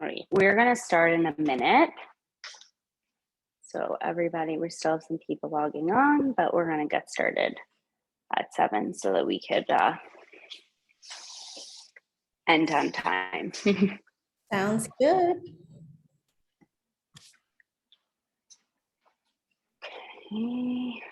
All right, we're gonna start in a minute. So everybody, we still have some people logging on, but we're gonna get started at 7 so that we could end on time. Sounds good. Okay.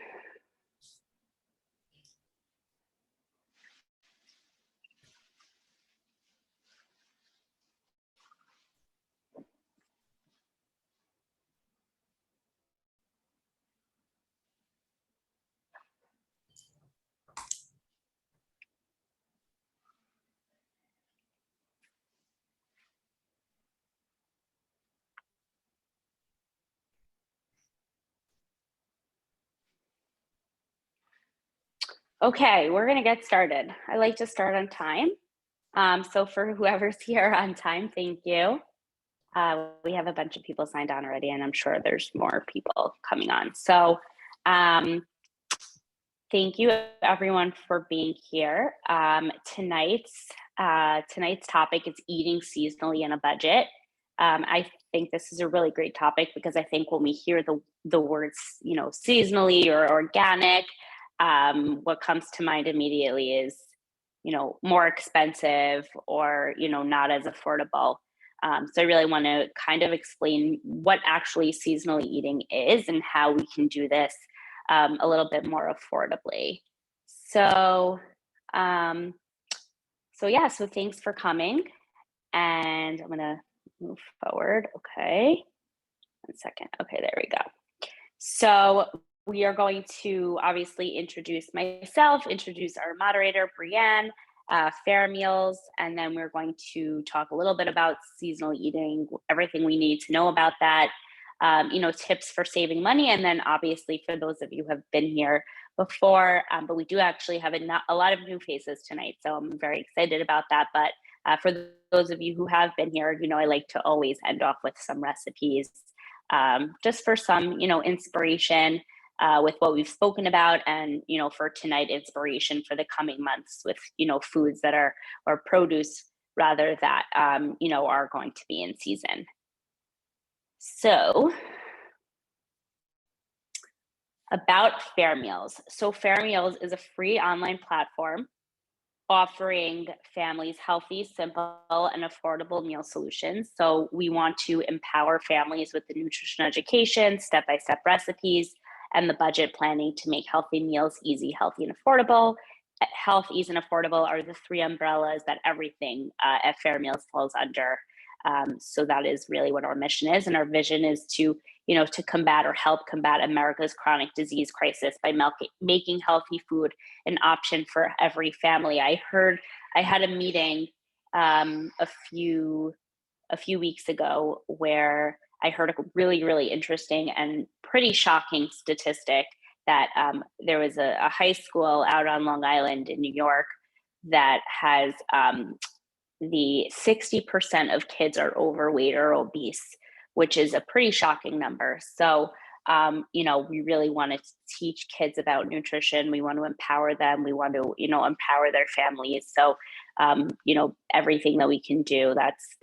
Okay, we're gonna get started. I like to start on time. So for whoever's here on time, thank you. We have a bunch of people signed on already, and I'm sure there's more people coming on. So thank you everyone for being here. Tonight's topic is eating seasonally in a budget. I think this is a really great topic because I think when we hear the words, seasonally or organic, what comes to mind immediately is, more expensive or, not as affordable. So I really want to kind of explain what actually seasonally eating is and how we can do this a little bit more affordably. So, so thanks for coming, and I'm gonna move forward. Okay, 1 second. Okay, there we go. So we are going to obviously introduce myself, introduce our moderator, Brianne, Fair Meals, and then we're going to talk a little bit about seasonal eating, everything we need to know about that, tips for saving money, and then obviously for those of you who have been here before, but we do actually have a lot of new faces tonight, so I'm very excited about that. But for those of you who have been here, I like to always end off with some recipes, just for some, inspiration with what we've spoken about, and for tonight, inspiration for the coming months with foods that are, or produce rather, that are going to be in season. So about Fair Meals. So Fair Meals is a free online platform offering families healthy, simple, and affordable meal solutions. So we want to empower families with the nutrition education, step-by-step recipes, and the budget planning to make healthy meals easy, healthy, and affordable. Health, ease, and affordable are the three umbrellas that everything at Fair Meals falls under. So that is really what our mission is, and our vision is to combat or help combat America's chronic disease crisis by making healthy food an option for every family. I had a meeting a few weeks ago where I heard a really, really interesting and pretty shocking statistic that there was a high school out on Long Island in New York that has the 60% of kids are overweight or obese, which is a pretty shocking number. So, we really want to teach kids about nutrition. We want to empower them. We want to, empower their families. So, everything that we can do, that's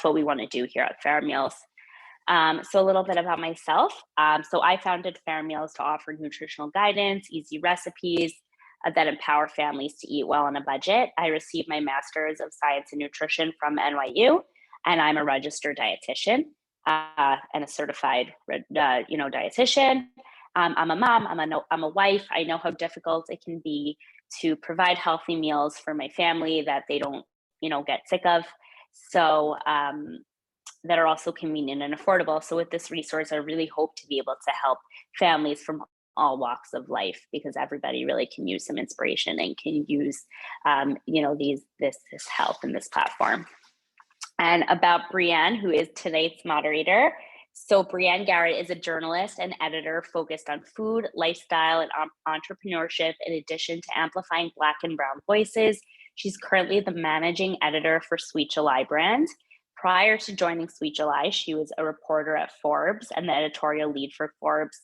what we want to do here at Fair Meals. So a little bit about myself. So I founded Fair Meals to offer nutritional guidance, easy recipes that empower families to eat well on a budget. I received my master's of science in nutrition from NYU, and I'm a registered dietitian and a certified, dietitian. I'm a mom. I'm a wife. I know how difficult it can be to provide healthy meals for my family that they don't, get sick of. So that are also convenient and affordable. So with this resource, I really hope to be able to help families from all walks of life, because everybody really can use some inspiration and can use, this help in this platform. And about Brianne, who is tonight's moderator. So Brianne Garrett is a journalist and editor focused on food, lifestyle, and entrepreneurship, in addition to amplifying Black and Brown voices. She's currently the managing editor for Sweet July brand. Prior to joining Sweet July, she was a reporter at Forbes and the editorial lead for Forbes,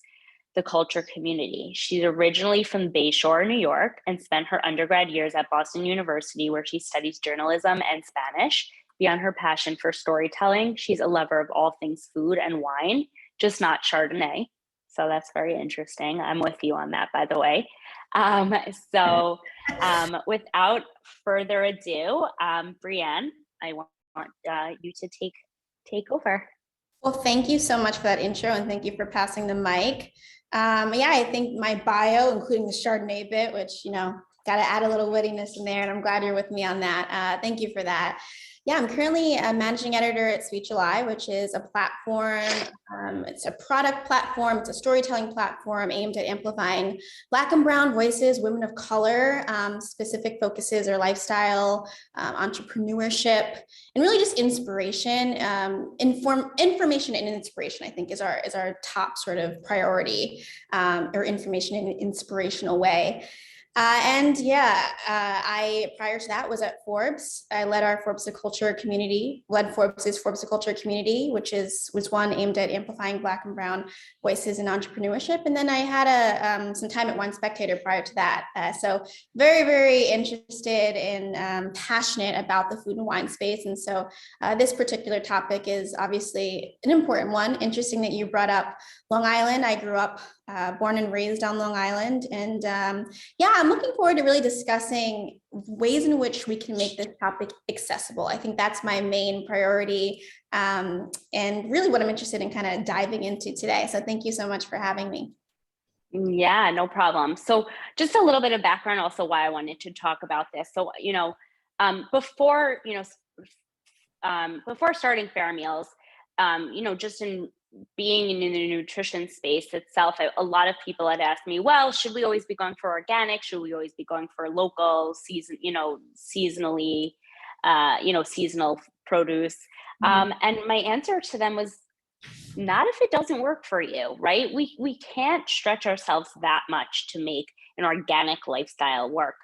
the culture community. She's originally from Bayshore, New York, and spent her undergrad years at Boston University, where she studies journalism and Spanish beyond her passion for storytelling, she's a lover of all things food and wine, just not Chardonnay. So that's very interesting. I'm with you on that, by the way. Without further ado, Brienne, I want you to take over. Well, thank you so much for that intro, and thank you for passing the mic. Yeah, I think my bio, including the Chardonnay bit, which, got to add a little wittiness in there, and I'm glad you're with me on that. Thank you for that. Yeah, I'm currently a managing editor at Sweet July, which is a platform. It's a product platform. It's a storytelling platform aimed at amplifying Black and Brown voices, women of color. Specific focuses are lifestyle, entrepreneurship, and really just inspiration. Information and inspiration, I think, is our top sort of priority, or information in an inspirational way. Prior to that was at Forbes. I led our Forbes to Culture community, Forbes to Culture community, which was one aimed at amplifying Black and Brown voices in entrepreneurship. And then I had some time at One Spectator prior to that. So very, very interested and passionate about the food and wine space. And so this particular topic is obviously an important one. Interesting that you brought up Long Island. I grew up born and raised on Long Island. And I'm looking forward to really discussing ways in which we can make this topic accessible. I think that's my main priority, and really what I'm interested in kind of diving into today. So thank you so much for having me. Yeah, no problem. So just a little bit of background also why I wanted to talk about this. So, before starting Fair Meals, just in being in the nutrition space itself, a lot of people had asked me, well, should we always be going for organic? Should we always be going for local seasonal produce? Mm-hmm. And my answer to them was, not if it doesn't work for you, right? We can't stretch ourselves that much to make an organic lifestyle work.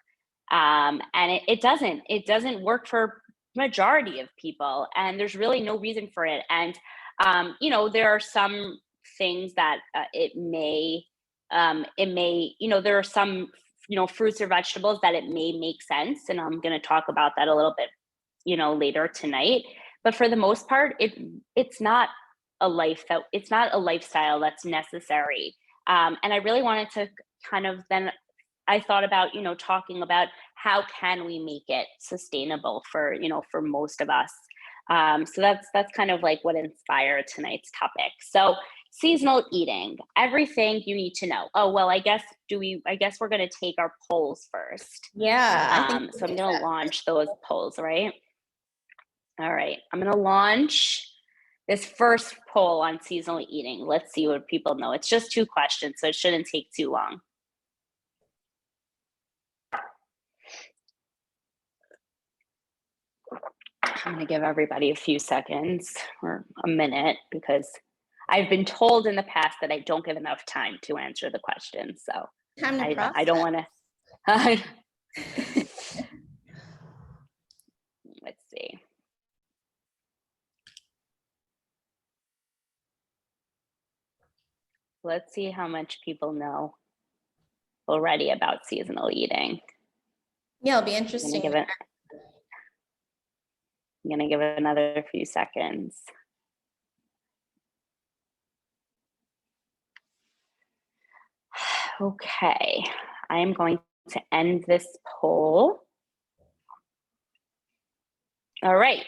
And it doesn't work for majority of people, and there's really no reason for it. And there are some things that there are some, fruits or vegetables that it may make sense. And I'm going to talk about that a little bit, later tonight. But for the most part, it's not a lifestyle that's necessary. And I really wanted to I thought about, talking about how can we make it sustainable for most of us. So that's kind of like what inspired tonight's topic. So seasonal eating, everything you need to know. Oh, well, I guess we're going to take our polls first. Yeah. So I'm going to launch those polls, right? All right. I'm going to launch this first poll on seasonal eating. Let's see what people know. It's just 2 questions, so it shouldn't take too long. I'm going to give everybody a few seconds or a minute, because I've been told in the past that I don't give enough time to answer the questions. So I don't want to. Let's see. Let's see how much people know already about seasonal eating. Yeah, it'll be interesting. I'm going to give it another few seconds. Okay, I am going to end this poll. All right.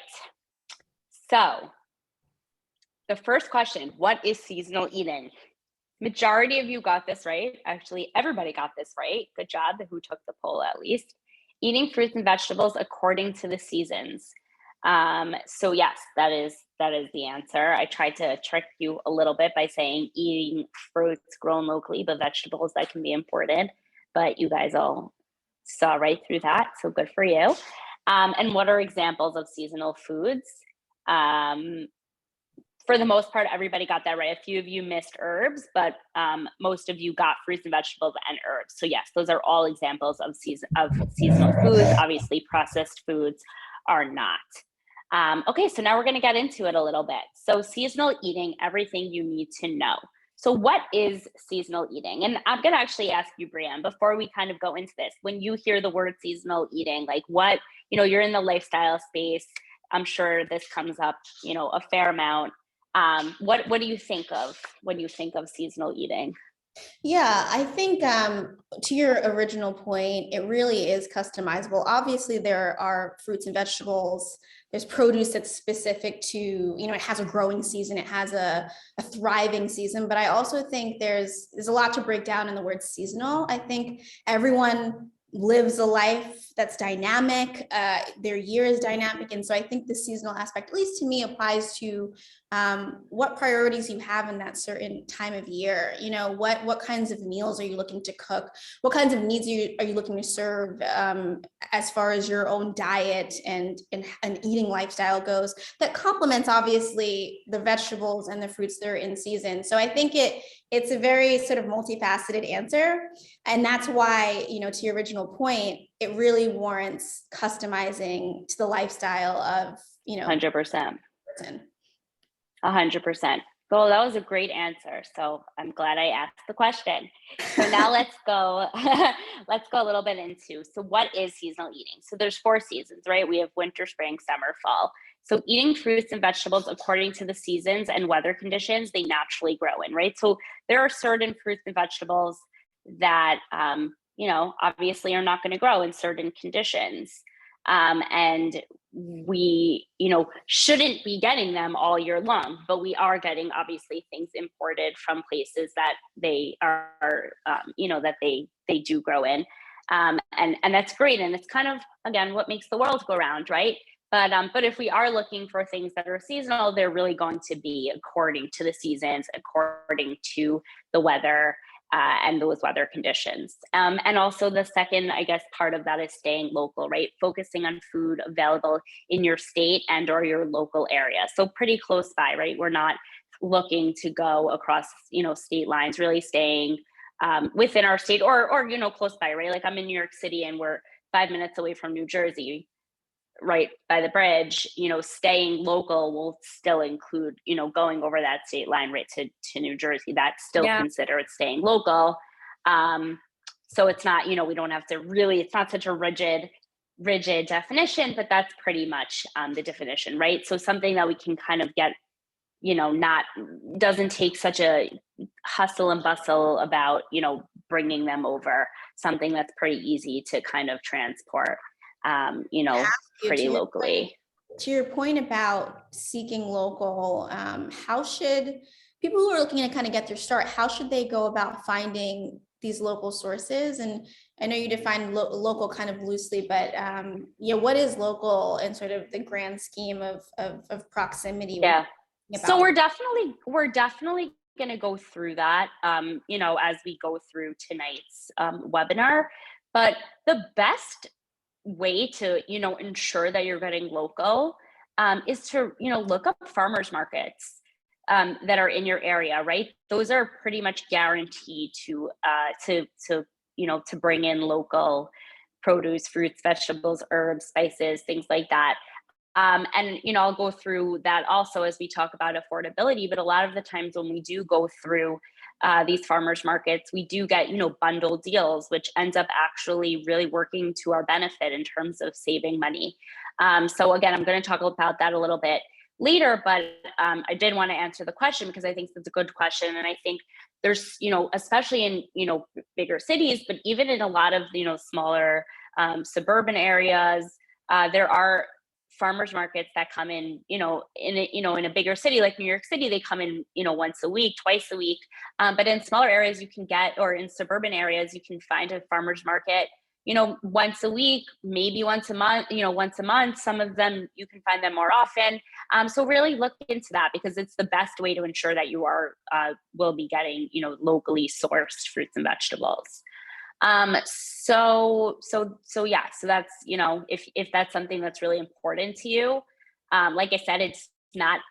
So the first question, what is seasonal eating? Majority of you got this right. Actually, everybody got this right. Good job, who took the poll at least. Eating fruits and vegetables according to the seasons. So yes, that is the answer. I tried to trick you a little bit by saying eating fruits grown locally, but vegetables that can be imported. But you guys all saw right through that, so good for you. And what are examples of seasonal foods? For the most part, everybody got that right. A few of you missed herbs, but most of you got fruits and vegetables and herbs. So yes, those are all examples of seasonal foods. Obviously, processed foods are not. Okay, so now we're going to get into it a little bit. So seasonal eating, everything you need to know. So what is seasonal eating? And I'm going to actually ask you, Brienne, before we kind of go into this, when you hear the word seasonal eating, like what, you're in the lifestyle space, I'm sure this comes up, a fair amount. What do you think of when you think of seasonal eating? Yeah, I think to your original point, it really is customizable. Obviously, there are fruits and vegetables. There's produce that's specific to, it has a growing season, it has a thriving season. But I also think there's a lot to break down in the word seasonal. I think everyone lives a life that's dynamic. Their year is dynamic. And so I think the seasonal aspect, at least to me, applies to what priorities you have in that certain time of year. What kinds of meals are you looking to cook? What kinds of needs are you looking to serve as far as your own diet and eating lifestyle goes, that complements obviously the vegetables and the fruits that are in season. So I think it's a very sort of multifaceted answer. And that's why, to your original point, it really warrants customizing to the lifestyle of, 100%. person. 100%. Well, that was a great answer. So I'm glad I asked the question. So now let's go, let's go a little bit into, so what is seasonal eating? So there's 4 seasons, right? We have winter, spring, summer, fall. So eating fruits and vegetables according to the seasons and weather conditions they naturally grow in, right? So there are certain fruits and vegetables that, obviously are not going to grow in certain conditions. And we, shouldn't be getting them all year long, but we are getting obviously things imported from places that they are, that they do grow in. And that's great. And it's kind of, again, what makes the world go round, right? But if we are looking for things that are seasonal, they're really going to be according to the seasons, according to the weather, and those weather conditions. And also the second, I guess, part of that is staying local, right? Focusing on food available in your state and or your local area. So pretty close by, right? We're not looking to go across, state lines, really staying within our state or, close by, right? Like I'm in New York City and we're 5 minutes away from New Jersey, right by the bridge. Staying local will still include, going over that state line right to New Jersey. That's still considered staying local. So it's not, we don't have to really, it's not such a rigid definition, but that's pretty much the definition, right? So something that we can kind of get, not, doesn't take such a hustle and bustle about, bringing them over, something that's pretty easy to kind of transport, pretty locally. To your point about seeking local, how should people who are looking to kind of get their start, how should they go about finding these local sources? And I know you define local kind of loosely, but what is local in sort of the grand scheme of proximity? Yeah. So we're definitely going to go through that, as we go through tonight's webinar. But the best way to, ensure that you're getting local is to, look up farmers markets that are in your area, right? Those are pretty much guaranteed to bring in local produce, fruits, vegetables, herbs, spices, things like that. And, I'll go through that also as we talk about affordability, but a lot of the times when we do go through these farmers markets, we do get, bundle deals, which ends up actually really working to our benefit in terms of saving money. So again, I'm going to talk about that a little bit later, but I did want to answer the question because I think that's a good question. And I think there's, especially in, bigger cities, but even in a lot of, smaller suburban areas, there are farmers markets that come in, in a bigger city like New York City, they come in, once a week, twice a week. But in smaller areas, you can get, or in suburban areas, you can find a farmers market, once a week, maybe once a month. Some of them you can find them more often. So really look into that because it's the best way to ensure that you will be getting, locally sourced fruits and vegetables. So that's, if that's something that's really important to you, like I said, it's not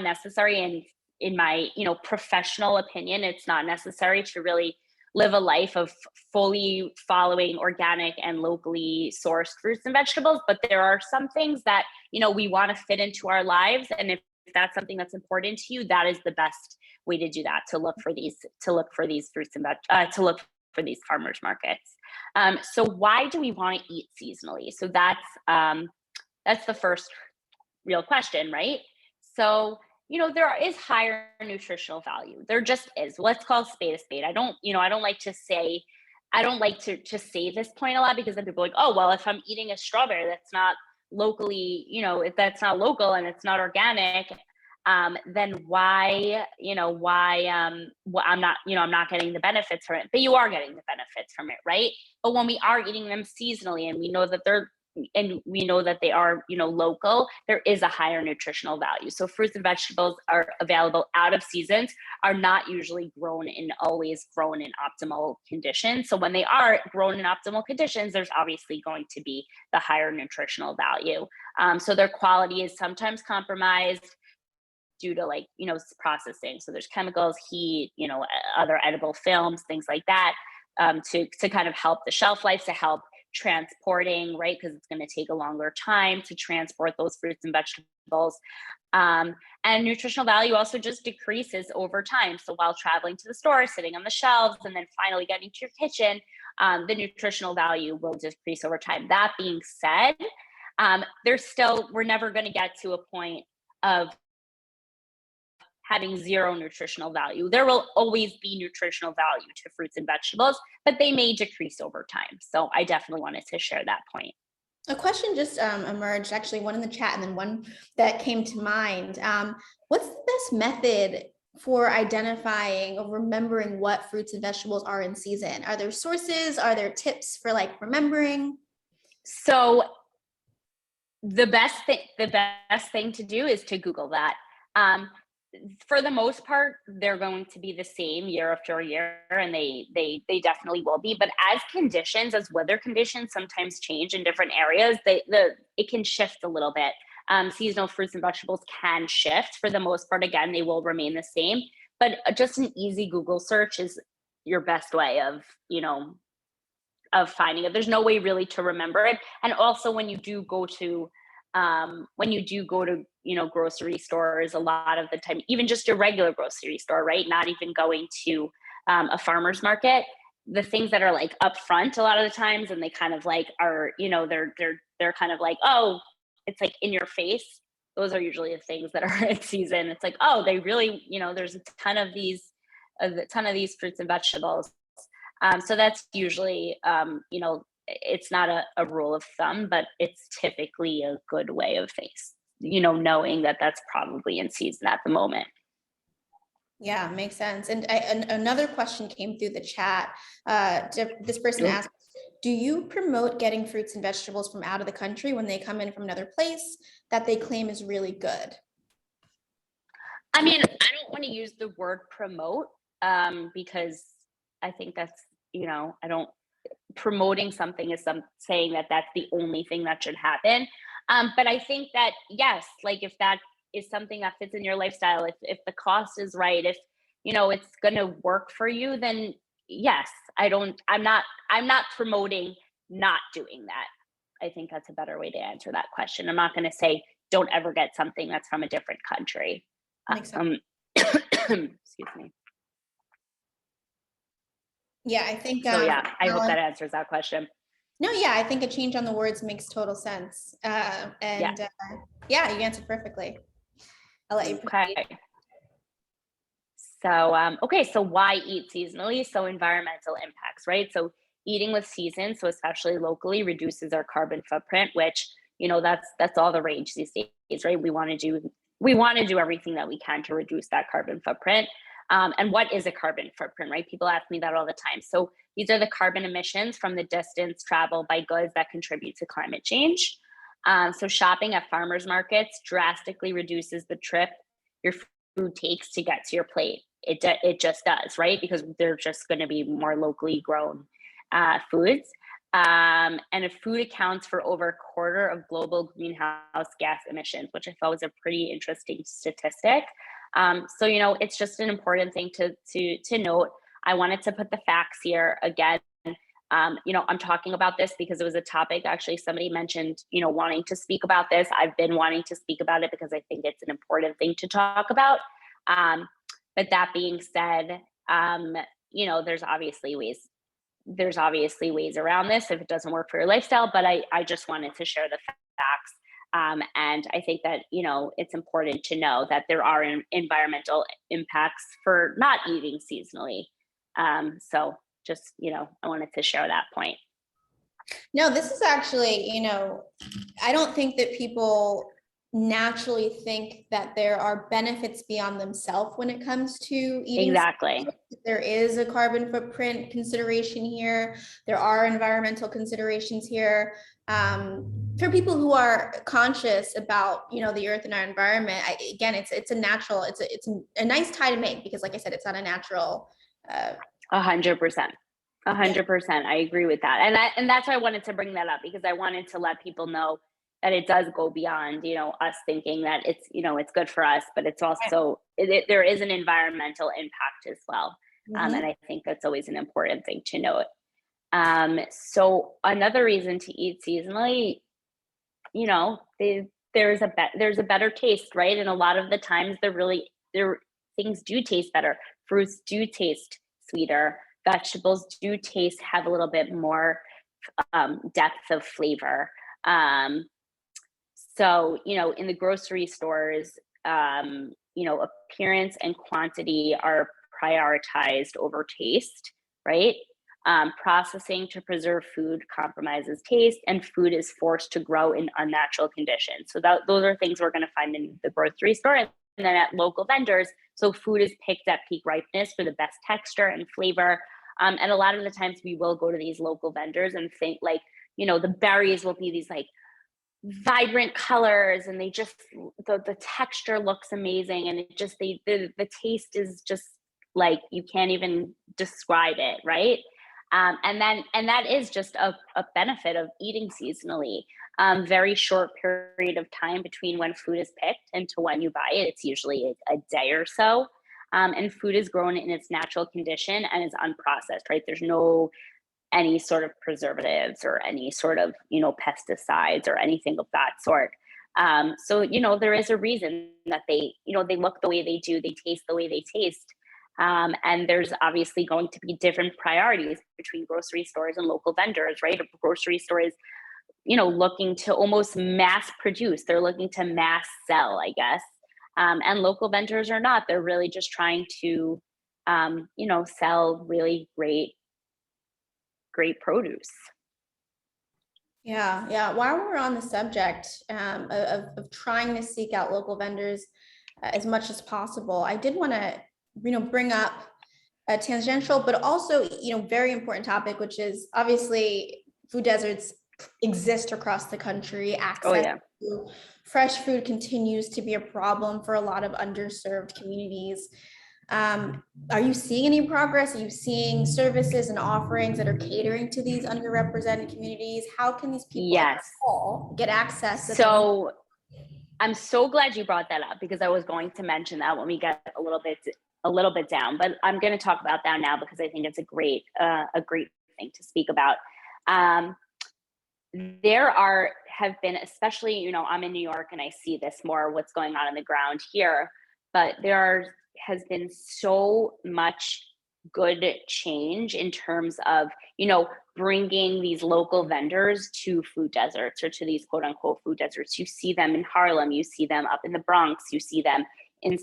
necessary. And in my, professional opinion, it's not necessary to really live a life of fully following organic and locally sourced fruits and vegetables. But there are some things that, we want to fit into our lives. And if that's something that's important to you, that is the best way to do that, to look for these fruits and to look for these farmers markets. So why do we want to eat seasonally? So that's the first real question, right? So, there is higher nutritional value. There just is. Let's call a spade a spade. I don't like to say, I don't like to say this point a lot, because then people are like, oh, well, if I'm eating a strawberry that's not locally, if that's not local and it's not organic, then I'm not getting the benefits from it. But you are getting the benefits from it, right? But when we are eating them seasonally, and we know that they are, local, there is a higher nutritional value. So fruits and vegetables are available out of seasons, are not usually always grown in optimal conditions. So when they are grown in optimal conditions, there's obviously going to be the higher nutritional value. So their quality is sometimes compromised due to processing. So there's chemicals, heat, other edible films, things like that, to kind of help the shelf life, to help transporting, right? Because it's going to take a longer time to transport those fruits and vegetables. And nutritional value also just decreases over time. So while traveling to the store, sitting on the shelves, and then finally getting to your kitchen, the nutritional value will decrease over time. That being said, we're never going to get to a point of having zero nutritional value. There will always be nutritional value to fruits and vegetables, but they may decrease over time. So I definitely wanted to share that point. A question just emerged, actually, one in the chat and then one that came to mind. What's the best method for identifying or remembering what fruits and vegetables are in season? Are there sources? Are there tips for remembering? So the best thing to do is to Google that. For the most part, they're going to be the same year after year, and they definitely will be. But as weather conditions sometimes change in different areas, it can shift a little bit. Seasonal fruits and vegetables can shift. For the most part, again, they will remain the same. But just an easy Google search is your best way of finding it. There's no way really to remember it. And also, when you do go to grocery stores, a lot of the time, even just a regular grocery store, right? Not even going to a farmer's market, the things that are up front a lot of the times, and they kind of are, they're kind of oh, it's in your face. Those are usually the things that are in season. It's oh, they really, there's a ton of these fruits and vegetables. So that's usually, it's not a rule of thumb, but it's typically a good way of knowing that that's probably in season at the moment. Yeah, makes sense. And another question came through the chat. This person asked, do you promote getting fruits and vegetables from out of the country when they come in from another place that they claim is really good? I mean, I don't want to use the word promote, because I think that's, promoting something is saying that that's the only thing that should happen. But I think that, yes, if that is something that fits in your lifestyle, if the cost is right, if, it's going to work for you, then yes, I'm not promoting not doing that. I think that's a better way to answer that question. I'm not going to say, don't ever get something that's from a different country. Excuse me. Yeah, I think. I hope that answers that question. No, yeah, I think a change on the words makes total sense. You answered perfectly. I'll let you proceed. Okay. So why eat seasonally? So environmental impacts, right? So eating with season, so especially locally, reduces our carbon footprint, which, that's all the rage these days, right? We want to do everything that we can to reduce that carbon footprint. And what is a carbon footprint, right? People ask me that all the time. So these are the carbon emissions from the distance traveled by goods that contribute to climate change. So shopping at farmers markets drastically reduces the trip your food takes to get to your plate. It just does, right? Because they're just going to be more locally grown foods. And if food accounts for over a quarter of global greenhouse gas emissions, which I thought was a pretty interesting statistic. So, it's just an important thing to note. I wanted to put the facts here again. I'm talking about this because it was a topic, actually, somebody mentioned, wanting to speak about this. I've been wanting to speak about it because I think it's an important thing to talk about. But that being said, there's obviously ways around this if it doesn't work for your lifestyle, but I just wanted to share the facts And I think that, it's important to know that there are environmental impacts for not eating seasonally. So just, I wanted to share that point. No, this is actually, I don't think that people naturally think that there are benefits beyond themselves when it comes to eating. Exactly. There is a carbon footprint consideration here. There are environmental considerations here. For people who are conscious about, the earth and our environment, again, it's a natural, it's a nice tie to make, because like I said, it's not a natural. 100%. 100%. I agree with that. And that's why I wanted to bring that up, because I wanted to let people know that it does go beyond, us thinking that it's good for us, but it's also, there is an environmental impact as well. And I think that's always an important thing to note. So another reason to eat seasonally, there's a better taste, right? And a lot of the times things do taste better. Fruits do taste sweeter. Vegetables do have a little bit more depth of flavor. So, in the grocery stores, appearance and quantity are prioritized over taste, right? Processing to preserve food compromises taste, and food is forced to grow in unnatural conditions. So those are things we're going to find in the grocery store, and then at local vendors. So food is picked at peak ripeness for the best texture and flavor. And a lot of the times we will go to these local vendors and think the berries will be these vibrant colors, and they just, the texture looks amazing. And it just, the taste is just you can't even describe it. Right. And that is just a benefit of eating seasonally. Very short period of time between when food is picked and to when you buy it. It's usually a day or so. And food is grown in its natural condition and is unprocessed, right? There's no any sort of preservatives or any sort of, pesticides or anything of that sort. So, there is a reason that they look the way they do, they taste the way they taste. And there's obviously going to be different priorities between grocery stores and local vendors, right? A grocery store is, looking to almost mass produce. They're looking to mass sell, I guess. And local vendors are not. They're really just trying to, sell really great produce. Yeah. While we're on the subject of trying to seek out local vendors as much as possible, I did want to, bring up a tangential, but also, very important topic, which is obviously food deserts exist across the country. Access to fresh food continues to be a problem for a lot of underserved communities. Are you seeing any progress? Are you seeing services and offerings that are catering to these underrepresented communities? How can these people get access? So I'm so glad you brought that up, because I was going to mention that when we get a little bit down, but I'm going to talk about that now because I think it's a great thing to speak about. There have been, especially, I'm in New York and I see this more, what's going on the ground here, but has been so much good change in terms of, bringing these local vendors to food deserts, or to these quote unquote food deserts. You see them in Harlem, you see them up in the Bronx, you see them in,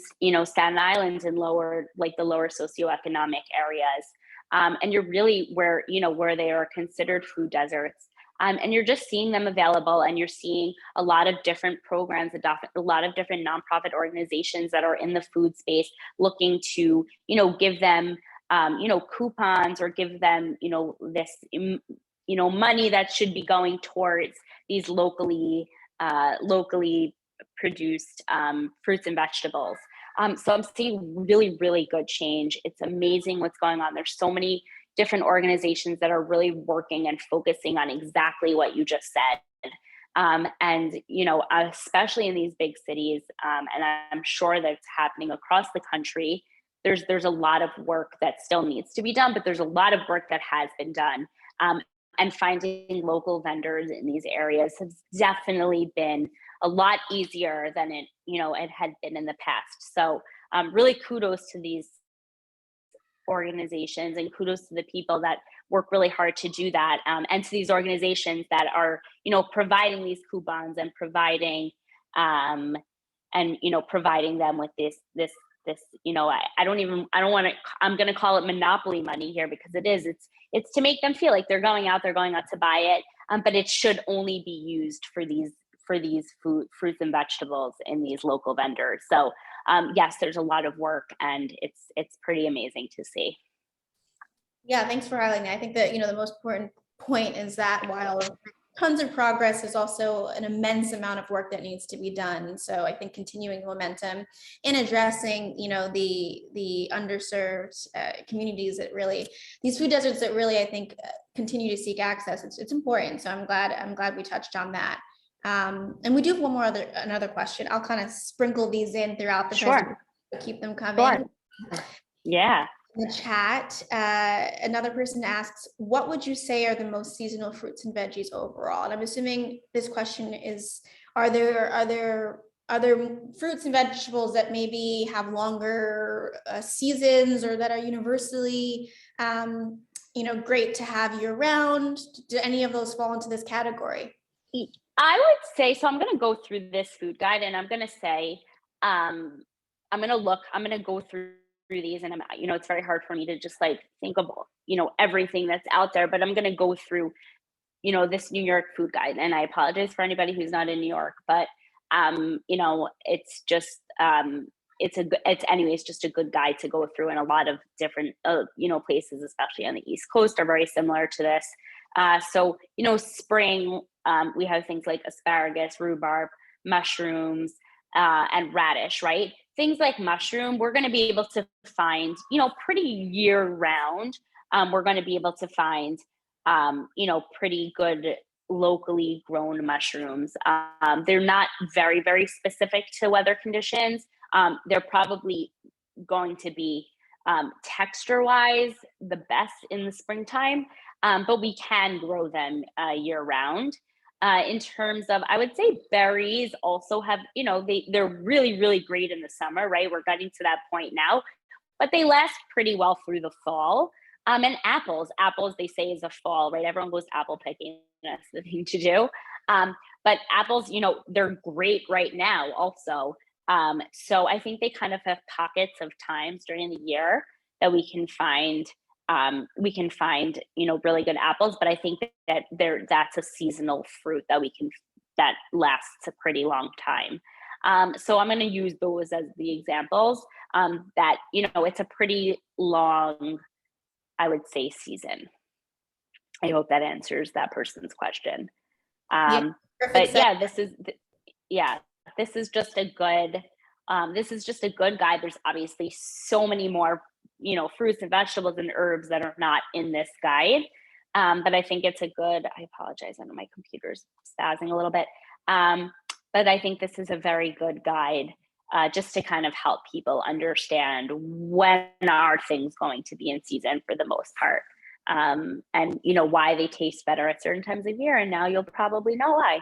Staten Island and the lower socioeconomic areas. And you're really where they are considered food deserts. And you're just seeing them available, and you're seeing a lot of different programs, a lot of different nonprofit organizations that are in the food space looking to, give them, coupons, or give them, this, money that should be going towards these locally produced fruits and vegetables. So I'm seeing really, really good change. It's amazing what's going on. There's so many different organizations that are really working and focusing on exactly what you just said. And, especially in these big cities, and I'm sure that it's happening across the country, there's a lot of work that still needs to be done, but there's a lot of work that has been done. And finding local vendors in these areas has definitely been a lot easier than it had been in the past. So really kudos to these organizations, and kudos to the people that work really hard to do that, and to these organizations that are, providing these coupons and providing, providing them with this, I don't want to, I'm going to call it monopoly money here, because it's to make them feel like they're going out to buy it. But it should only be used for these fruits and vegetables in these local vendors. So yes, there's a lot of work, and it's pretty amazing to see. Yeah, thanks for highlighting that. I think that, the most important point is that while tons of progress, there's also an immense amount of work that needs to be done. So I think continuing momentum in addressing, the underserved communities that really, these food deserts that really, I think, continue to seek access. It's important. So I'm glad we touched on that. And we do have another question. I'll kind of sprinkle these in throughout the presentation, keep them coming. Sure. Yeah. In the chat, another person asks, what would you say are the most seasonal fruits and veggies overall? And I'm assuming this question is, are there fruits and vegetables that maybe have longer seasons, or that are universally great to have year round? Do any of those fall into this category? I would say, so I'm going to go through this food guide, and I'm going to say, I'm going to go through these, and it's very hard for me to just like think of, everything that's out there, but I'm going to go through, this New York food guide. And I apologize for anybody who's not in New York, but, it's just, it's anyways, just a good guide to go through. And a lot of different, places, especially on the East Coast, are very similar to this. So, spring, we have things like asparagus, rhubarb, mushrooms, and radish, right? Things like mushroom, we're going to be able to find, pretty year round. We're going to be able to find, pretty good locally grown mushrooms. They're not very, very specific to weather conditions. They're probably going to be, texture wise, the best in the springtime, but we can grow them year round. In terms of, I would say berries also have, they're really, really great in the summer, right? We're getting to that point now, but they last pretty well through the fall. And apples, they say, is a fall, right? Everyone goes apple picking. That's the thing to do. But apples, they're great right now also. So I think they kind of have pockets of times during the year that we can find, really good apples. But I think that that's a seasonal fruit that lasts a pretty long time. So I'm going to use those as the examples, that, it's a pretty long, I would say, season. I hope that answers that person's question. But yeah, this is just a good, guide. There's obviously so many more, fruits and vegetables and herbs that are not in this guide. But I think it's I apologize, I know my computer's spazzing a little bit. But I think this is a very good guide, just to kind of help people understand when are things going to be in season for the most part. And why they taste better at certain times of year. And now you'll probably know why.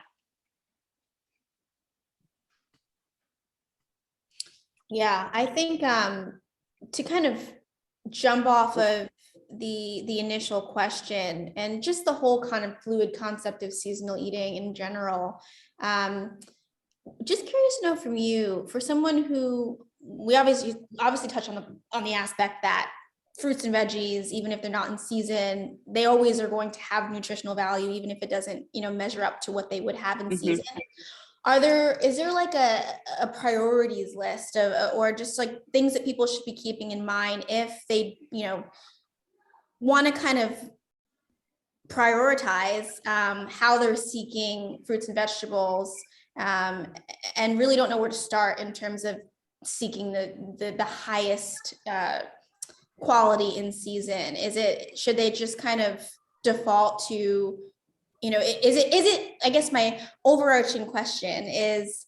Yeah, I think to kind of jump off of the initial question and just the whole kind of fluid concept of seasonal eating in general, just curious to know from you, for someone who, we obviously touch on the aspect that fruits and veggies, even if they're not in season, they always are going to have nutritional value, even if it doesn't, measure up to what they would have in season. Is there like a priorities list of, or just like things that people should be keeping in mind if they, want to kind of prioritize how they're seeking fruits and vegetables, and really don't know where to start in terms of seeking the highest quality in season? Should they just kind of default to, is it, I guess my overarching question is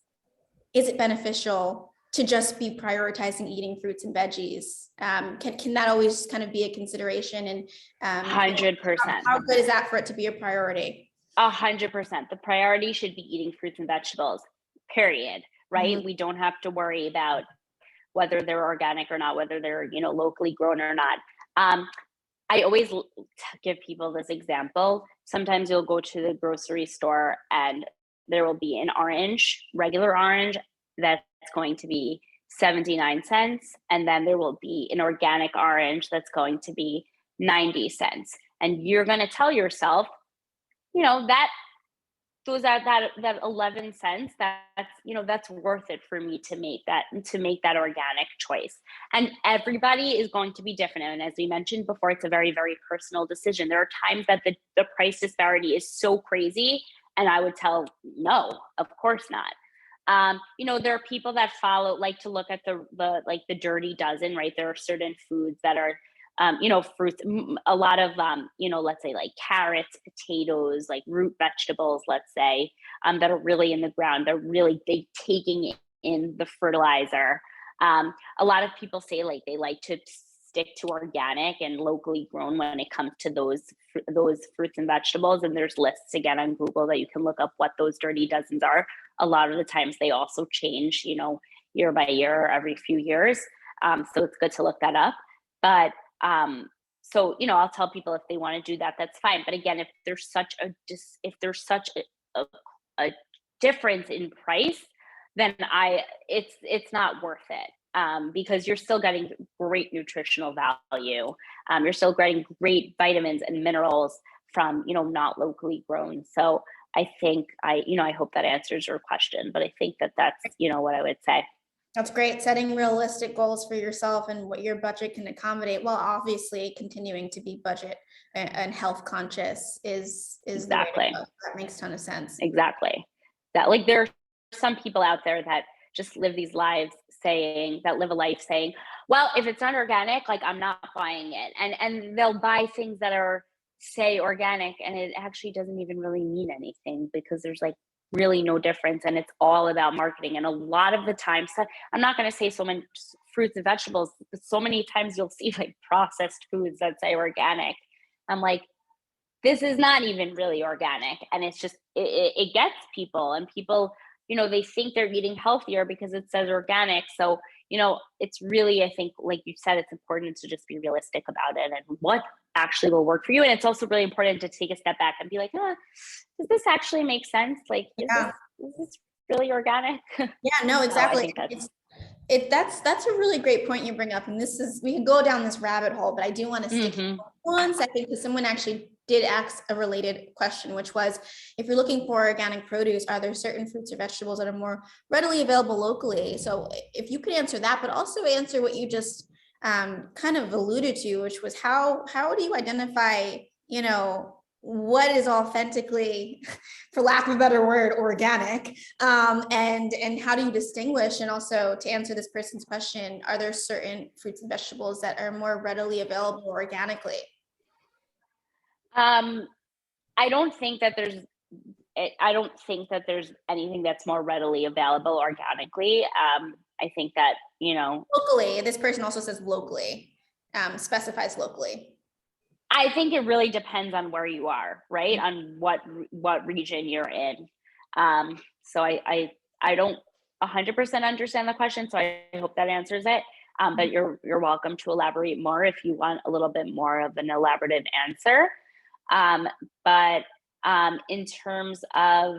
it beneficial to just be prioritizing eating fruits and veggies? Can that always kind of be a consideration? And 100%. How good is that for it to be a priority? 100%. The priority should be eating fruits and vegetables, period, right? We don't have to worry about whether they're organic or not, whether they're, locally grown or not. I always give people this example. Sometimes you'll go to the grocery store and there will be an orange, regular orange, that's going to be 79 cents. And then there will be an organic orange that's going to be 90 cents. And you're going to tell yourself, that that 11 cents, that's worth it for me to make that organic choice. And everybody is going to be different, and as we mentioned before, it's a very, very personal decision. There are times that the price disparity is so crazy, and I would tell, no, of course not. There are people that like to look at the dirty dozen, right? There are certain foods that are fruits, a lot of, let's say like carrots, potatoes, like root vegetables, let's say, that are really in the ground. They're really taking in the fertilizer. A lot of people say like they like to stick to organic and locally grown when it comes to those fruits and vegetables. And there's lists again on Google that you can look up what those dirty dozens are. A lot of the times they also change, year by year or every few years. So it's good to look that up. But I'll tell people if they want to do that, that's fine. But again, if there's such a difference in price, then it's not worth it. Because you're still getting great nutritional value. You're still getting great vitamins and minerals from, not locally grown. So I think I hope that answers your question, but I think that's, what I would say. That's great. Setting realistic goals for yourself and what your budget can accommodate, while obviously continuing to be budget and health conscious is exactly. That makes a ton of sense. Exactly. That, like, there are some people out there that just live a life saying, well, if it's not organic, like, I'm not buying it. And they'll buy things that are, say, organic, and it actually doesn't even really mean anything, because there's like really no difference, and it's all about marketing. And a lot of the times, I'm not going to say so many fruits and vegetables, but so many times you'll see like processed foods that say organic. I'm like, this is not even really organic. And it's just, it gets people, and people, they think they're eating healthier because it says organic. So, it's really, I think, like you said, it's important to just be realistic about it and what actually will work for you. And it's also really important to take a step back and be like, does this actually make sense? Like, is this really organic? Yeah, no, exactly. That's a really great point you bring up. And we can go down this rabbit hole, but I do want to stick for 1 second, because someone actually did ask a related question, which was, if you're looking for organic produce, are there certain fruits or vegetables that are more readily available locally? So if you could answer that, but also answer what you just kind of alluded to, which was how do you identify, what is authentically, for lack of a better word, organic, and how do you distinguish? And also, to answer this person's question, are there certain fruits and vegetables that are more readily available organically? I don't think that there's anything that's more readily available organically. I think that, locally, this person also says locally, specifies locally. I think it really depends on where you are, right? On what region you're in. So I don't 100% understand the question, so I hope that answers it. But you're welcome to elaborate more if you want a little bit more of an elaborative answer. But in terms of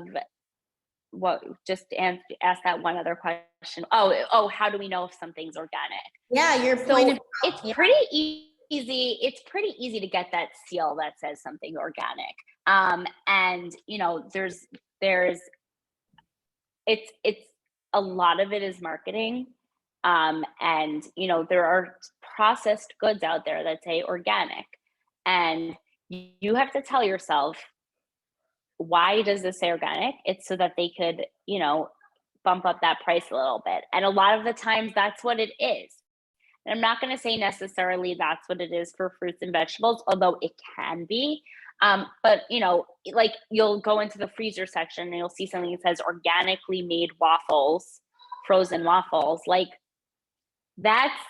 ask that one other question. Oh, how do we know if something's organic? Yeah, your point. It's pretty easy. It's pretty easy to get that seal that says something organic. And it's a lot of it is marketing. And there are processed goods out there that say organic, and you have to tell yourself, why does this say organic? It's so that they could, bump up that price a little bit. And a lot of the times that's what it is. And I'm not going to say necessarily that's what it is for fruits and vegetables, although it can be. But, like, you'll go into the freezer section and you'll see something that says organically made waffles, frozen waffles. Like, that's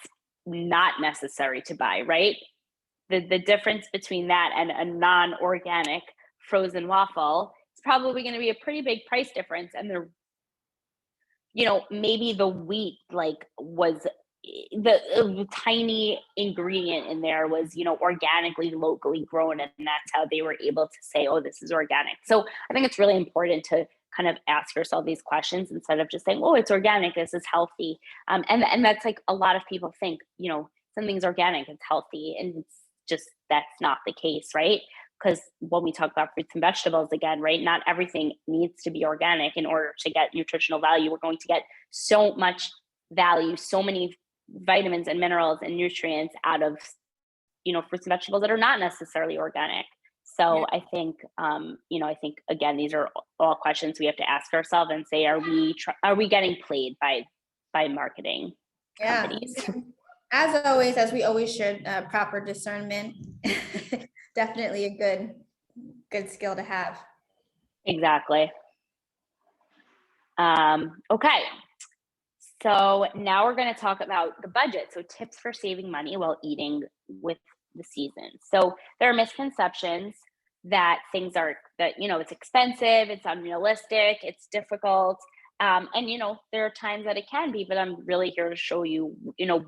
not necessary to buy, right? The difference between that and a non-organic frozen waffle is probably going to be a pretty big price difference. And maybe the wheat was the tiny ingredient in there was, organically, locally grown, and that's how they were able to say, oh, this is organic. So I think it's really important to kind of ask yourself these questions instead of just saying, oh, it's organic, this is healthy. And that's like a lot of people think, something's organic, it's healthy, and it's just, that's not the case, right? Because when we talk about fruits and vegetables again, right, not everything needs to be organic in order to get nutritional value. We're going to get so much value, so many vitamins and minerals and nutrients out of, fruits and vegetables that are not necessarily organic. So I think, I think again, these are all questions we have to ask ourselves and say, are we getting played by marketing companies? As always, as we always should, proper discernment. Definitely a good skill to have. Exactly. Okay. So now we're going to talk about the budget. So tips for saving money while eating with the season. So there are misconceptions that it's expensive, it's unrealistic, it's difficult. And there are times that it can be, but I'm really here to show you,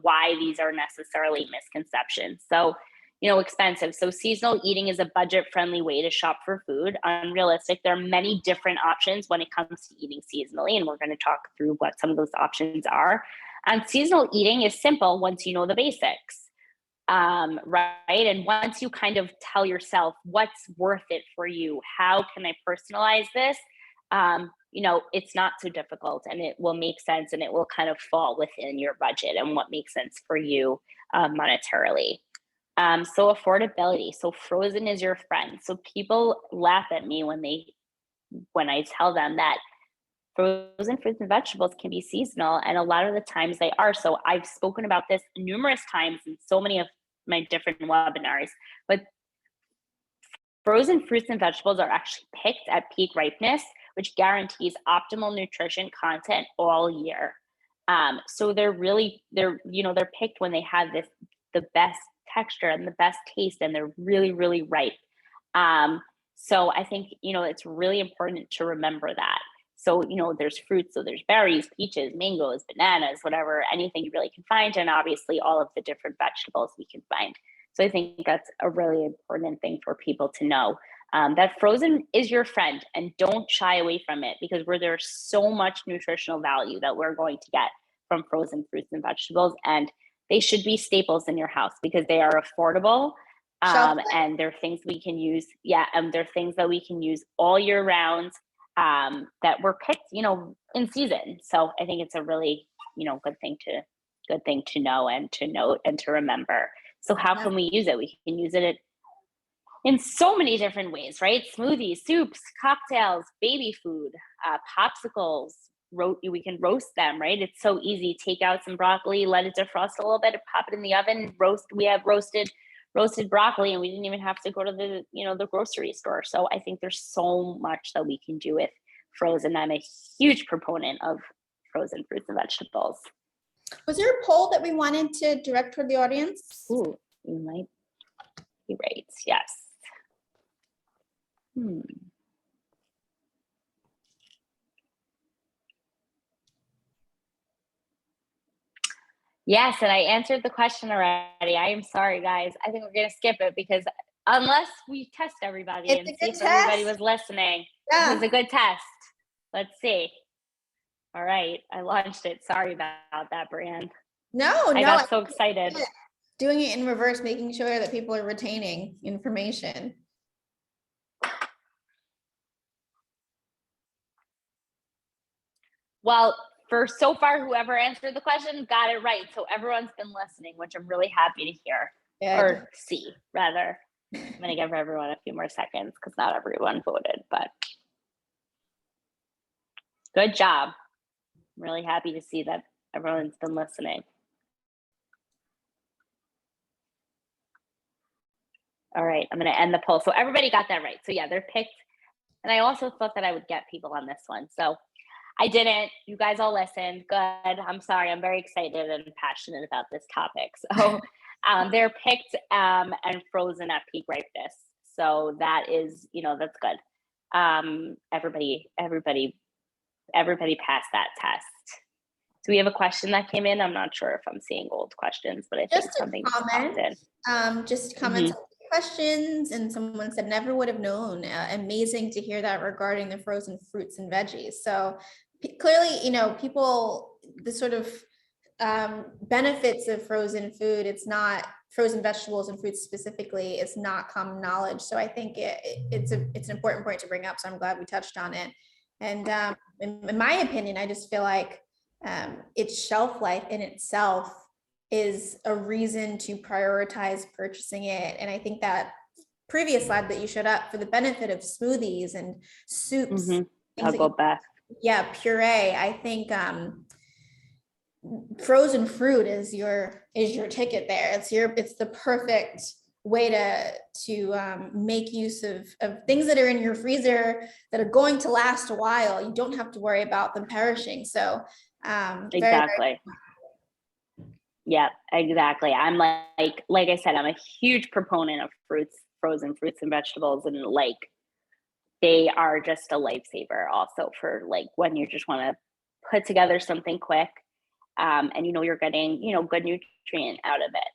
why these are necessarily misconceptions. So, expensive. So seasonal eating is a budget-friendly way to shop for food. Unrealistic. There are many different options when it comes to eating seasonally, and we're going to talk through what some of those options are. And seasonal eating is simple once you know the basics, right? And once you kind of tell yourself what's worth it for you, how can I personalize this? It's not so difficult, and it will make sense, and it will kind of fall within your budget and what makes sense for you monetarily. So affordability. So frozen is your friend. So people laugh at me when I tell them that frozen fruits and vegetables can be seasonal, and a lot of the times they are. So I've spoken about this numerous times in so many of my different webinars, but frozen fruits and vegetables are actually picked at peak ripeness, which guarantees optimal nutrition content all year. So they're picked when they have the best texture and the best taste, and they're really, really ripe. So I think, it's really important to remember that. So, there's fruits, so there's berries, peaches, mangoes, bananas, whatever, anything you really can find, and obviously all of the different vegetables we can find. So I think that's a really important thing for people to know, that frozen is your friend, and don't shy away from it, because there's so much nutritional value that we're going to get from frozen fruits and vegetables, and they should be staples in your house because they are affordable, and they're things we can use. Yeah, and they're things that we can use all year round, that were picked, in season. So I think it's a really, good thing to know and to note and to remember. So how can we use it? We can use it in so many different ways, right? Smoothies, soups, cocktails, baby food, popsicles. We can roast them, right? It's so easy. Take out some broccoli, let it defrost a little bit, pop it in the oven, roast. We have roasted broccoli, and we didn't even have to go to the grocery store. So I think there's so much that we can do with frozen. I'm a huge proponent of frozen fruits and vegetables. Was there a poll that we wanted to direct toward the audience? Ooh, you might be right. Yes. Yes, and I answered the question already. I am sorry, guys. I think we're going to skip it because unless we test everybody and see if everybody was listening. It was a good test. Let's see. All right, I launched it. Sorry about that, Brian. I got so excited. Doing it in reverse, making sure that people are retaining information. Well, for so far, whoever answered the question got it right. So everyone's been listening, which I'm really happy to hear, or see, rather. I'm going to give everyone a few more seconds because not everyone voted, but good job. I'm really happy to see that everyone's been listening. All right, I'm going to end the poll. So everybody got that right. So yeah, they're picked. And I also thought that I would get people on this one. So I didn't. You guys all listened. Good. I'm sorry. I'm very excited and passionate about this topic. So they're picked and frozen at peak ripeness. So that is, that's good. Everybody passed that test. we have a question that came in? I'm not sure if I'm seeing old questions, but I think Just a something just popped in. just comments on the questions, and someone said never would have known. Amazing to hear that regarding the frozen fruits and veggies. So clearly, people, the sort of benefits of frozen food, it's not frozen vegetables and fruits specifically, it's not common knowledge. So I think it's an important point to bring up. So I'm glad we touched on it. And in my opinion, I just feel like its shelf life in itself is a reason to prioritize purchasing it. And I think that previous slide that you showed up for the benefit of smoothies and soups, I'll go back. Yeah, puree. I think frozen fruit is your ticket there. It's the perfect way to make use of things that are in your freezer that are going to last a while. You don't have to worry about them perishing. So exactly. Yeah, exactly. I'm like I said, I'm a huge proponent of frozen fruits and vegetables, and like they are just a lifesaver also for like when you just want to put together something quick. And you're getting, good nutrients out of it.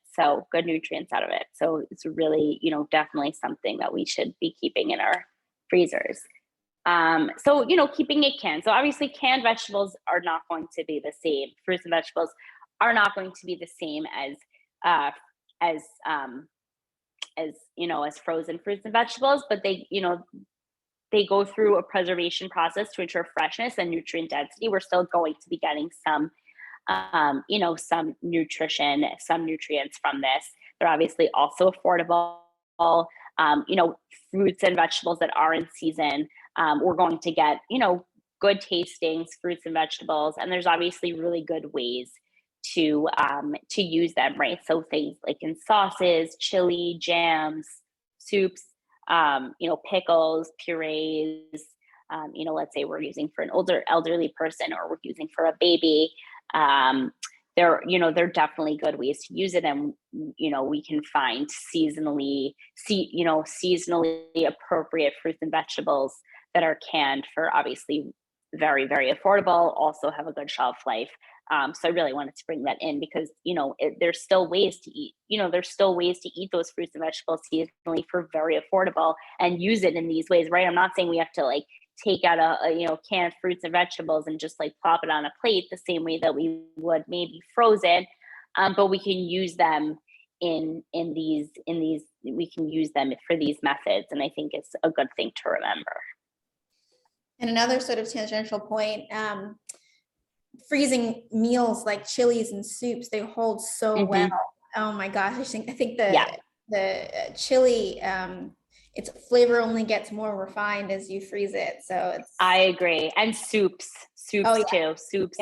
So it's really, definitely something that we should be keeping in our freezers. So, keeping it canned. So obviously canned vegetables are not going to be the same. Fruits and vegetables are not going to be the same as frozen fruits and vegetables, but they go through a preservation process to ensure freshness and nutrient density. We're still going to be getting some some nutrients from this. They're obviously also affordable. Fruits and vegetables that are in season, we're going to get, good tasting fruits and vegetables. And there's obviously really good ways to use them, right? So things like in sauces, chili, jams, soups, pickles, purees, let's say we're using for an elderly person, or we're using for a baby. They're definitely good ways to use it. And, we can find seasonally appropriate fruits and vegetables that are canned for obviously very, very affordable, also have a good shelf life. So I really wanted to bring that in because, there's still ways to eat, those fruits and vegetables seasonally for very affordable and use it in these ways, right? I'm not saying we have to take out a canned fruits and vegetables and just plop it on a plate the same way that we would maybe frozen, but we can use them we can use them for these methods, and I think it's a good thing to remember. And another sort of tangential point, freezing meals like chilies and soups, they hold so well. Oh my gosh, I think the chili, its flavor only gets more refined as you freeze it. So I agree. And soups too. Soups,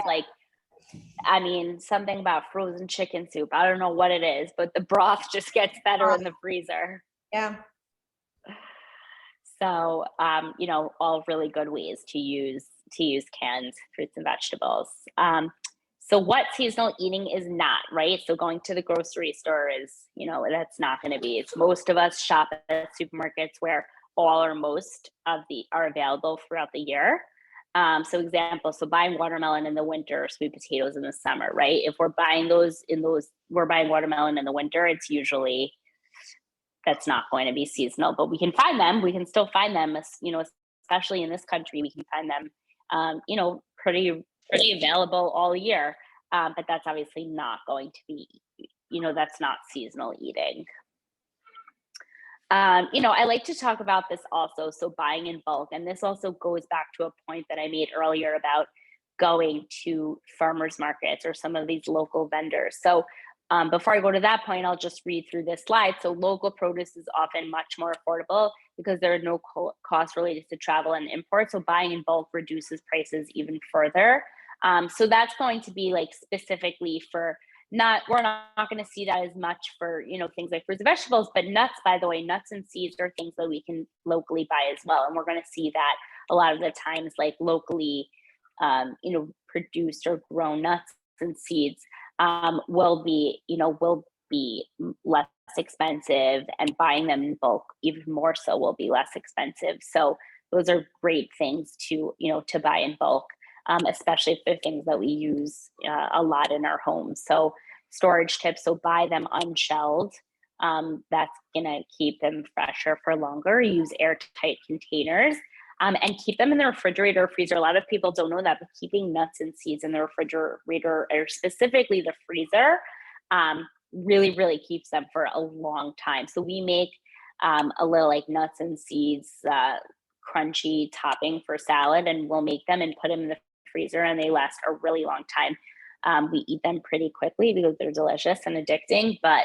something about frozen chicken soup. I don't know what it is, but the broth just gets better in the freezer. Yeah. So, all really good ways to use canned fruits and vegetables. So what seasonal eating is not, right? So going to the grocery store is, that's not going to be. It's most of us shop at supermarkets where all or most of are available throughout the year. So buying watermelon in the winter, sweet potatoes in the summer, right? If we're buying we're buying watermelon in the winter, it's usually, that's not going to be seasonal, but we can find them. We can still find them, especially in this country, we can find them, pretty available all year. But that's obviously not going to be, that's not seasonal eating. I like to talk about this also. So buying in bulk, and this also goes back to a point that I made earlier about going to farmers markets or some of these local vendors. So before I go to that point, I'll just read through this slide. So local produce is often much more affordable because there are no costs related to travel and import. So buying in bulk reduces prices even further. So that's going to be specifically for we're not going to see that as much for, things like fruits and vegetables, but nuts, by the way, nuts and seeds are things that we can locally buy as well. And we're going to see that a lot of the times, locally, produced or grown nuts and seeds will be less expensive, and buying them in bulk even more so will be less expensive. So those are great things to buy in bulk. especially if they're things that we use a lot in our homes. So storage tips, so buy them unshelled. That's gonna keep them fresher for longer. Use airtight containers. And keep them in the refrigerator or freezer. A lot of people don't know that, but keeping nuts and seeds in the refrigerator, or specifically the freezer, really, really keeps them for a long time. So we make a little like nuts and seeds crunchy topping for salad, and we'll make them and put them in the freezer, and they last a really long time. We eat them pretty quickly because they're delicious and addicting, but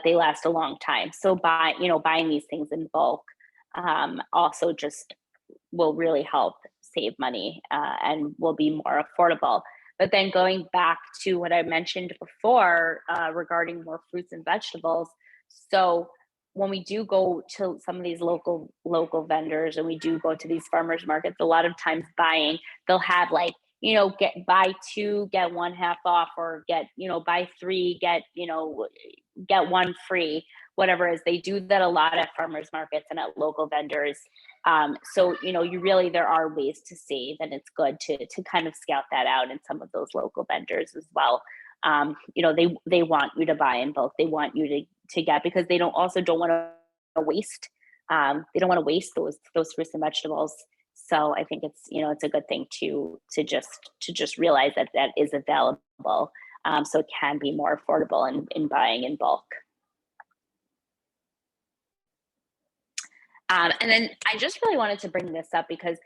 they last a long time. So buying these things in bulk also just will really help save money and will be more affordable. But then going back to what I mentioned before regarding more fruits and vegetables. So when we do go to some of these local vendors, and we do go to these farmers markets, a lot of times they'll have like, buy two, get one half off, or buy three, get one free, whatever it is. They do that a lot at farmers markets and at local vendors. So, there are ways to save, and it's good to kind of scout that out in some of those local vendors as well. They want you to buy in bulk. They want you to get, because they don't want to waste. They don't want to waste those fruits and vegetables. So I think it's a good thing to just realize that is available. So it can be more affordable in buying in bulk. And then I just really wanted to bring this up because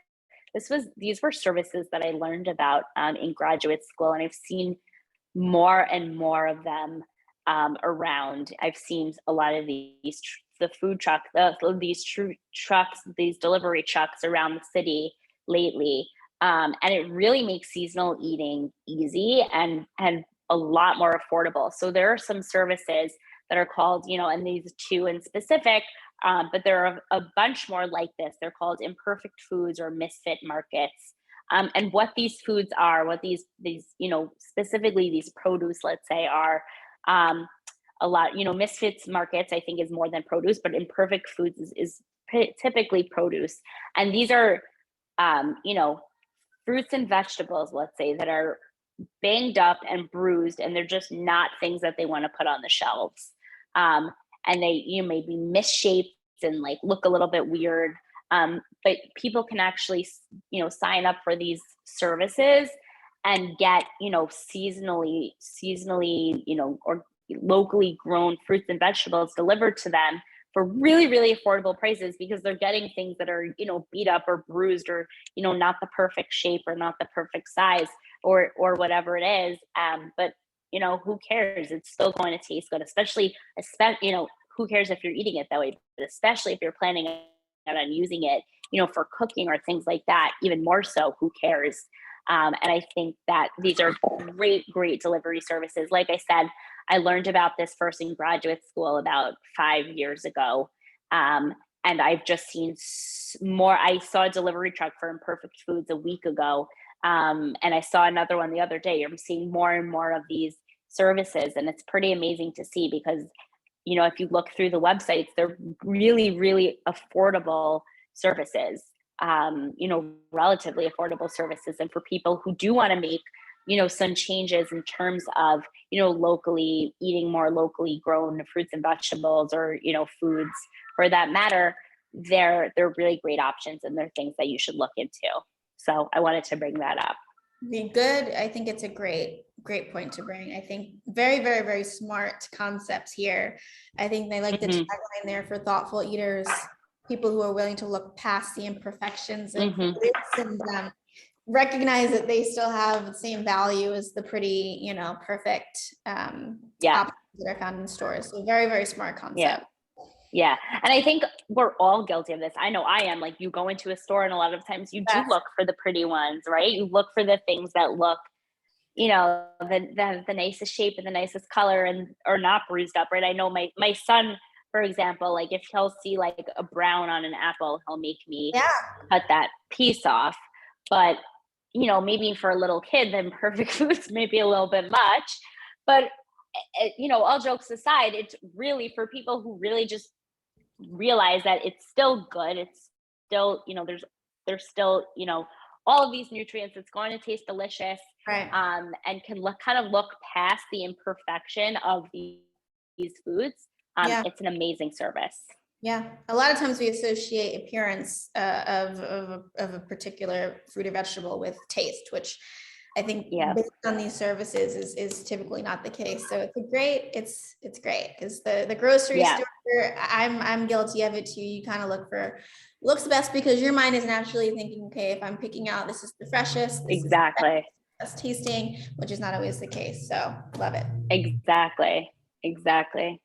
these were services that I learned about in graduate school, and I've seen more and more of them around. I've seen a lot of these the food truck, these delivery trucks around the city lately, and it really makes seasonal eating easy and a lot more affordable. So there are some services that are called, and these two in specific, but there are a bunch more like this. They're called Imperfect foods or Misfit markets. And what these foods are, what these specifically these produce, let's say, are a lot. Misfits markets, I think, is more than produce, but Imperfect foods is typically produce. And these are, fruits and vegetables, let's say, that are banged up and bruised, and they're just not things that they want to put on the shelves. And they may be misshaped and like look a little bit weird. But people can actually, sign up for these services and get, seasonally, or locally grown fruits and vegetables delivered to them for really, really affordable prices, because they're getting things that are, beat up or bruised, or, not the perfect shape or not the perfect size, or whatever it is. But, who cares? It's still going to taste good, especially, who cares if you're eating it that way, but especially if you're planning on using it, for cooking or things like that, even more so, who cares? And I think that these are great delivery services. Like I said, I learned about this first in graduate school about 5 years ago. And I've just seen more. I saw a delivery truck for Imperfect Foods a week ago. And I saw another one the other day. I'm seeing more and more of these services. And it's pretty amazing to see, because, if you look through the websites, they're really, really affordable services. Relatively affordable services. And for people who do want to make, some changes in terms of, locally eating more locally grown fruits and vegetables, or, foods for that matter, they're really great options, and they're things that you should look into. So I wanted to bring that up. Good. I think it's a great point to bring. I think very, very, very smart concepts here. I think they like the tagline there for thoughtful eaters, people who are willing to look past the imperfections and recognize that they still have the same value as the pretty, perfect options that are found in stores. So very, very smart concept. Yeah. And I think we're all guilty of this. I know I am. Like, you go into a store and a lot of times you do look for the pretty ones, right? You look for the things that look, the nicest shape and the nicest color, and are not bruised up, right? I know my son, for example, like if he'll see like a brown on an apple, he'll make me cut that piece off. But, maybe for a little kid, then Imperfect Foods may be a little bit much. But, all jokes aside, it's really for people who really just realize that it's still good. It's still, there's still, all of these nutrients. It's going to taste delicious, Right. and can kind of look past the imperfection of these foods. Yeah. It's an amazing service. Yeah. A lot of times we associate appearance of a particular fruit or vegetable with taste, which I think Yeah, based on these services is typically not the case. So it's great because the grocery yeah, store, I'm guilty of it too. You kind of look for looks best because your mind is naturally thinking, okay, if I'm picking out, this is the freshest, this is the exactly, best tasting, which is not always the case. So love it. exactly, exactly.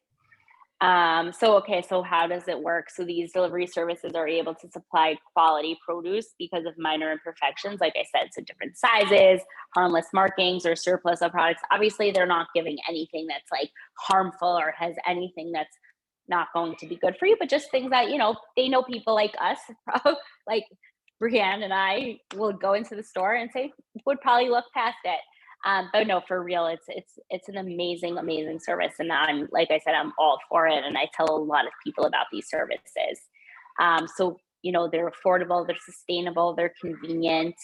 So how does it work? So these delivery services are able to supply quality produce because of minor imperfections, like I said, so different sizes, harmless markings, or surplus of products. Obviously, they're not giving anything that's like harmful or has anything that's not going to be good for you, but just things that, they know people like us, like Brianne and I will go into the store and say, would probably look past it. But no, for real, it's an amazing, amazing service, and I'm like I said, I'm all for it, and I tell a lot of people about these services. So they're affordable, they're sustainable, they're convenient.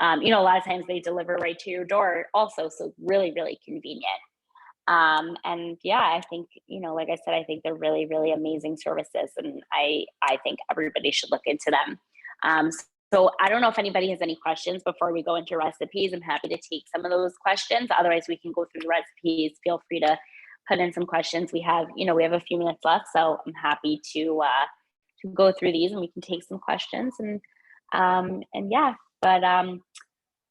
A lot of times they deliver right to your door, also, so really, really convenient. And yeah, I think like I said, I think they're really, really amazing services, and I think everybody should look into them. Um, so I don't know if anybody has any questions before we go into recipes. I'm happy to take some of those questions. Otherwise, we can go through the recipes. Feel free to put in some questions. We have a few minutes left, so I'm happy to go through these, and we can take some questions. And yeah, but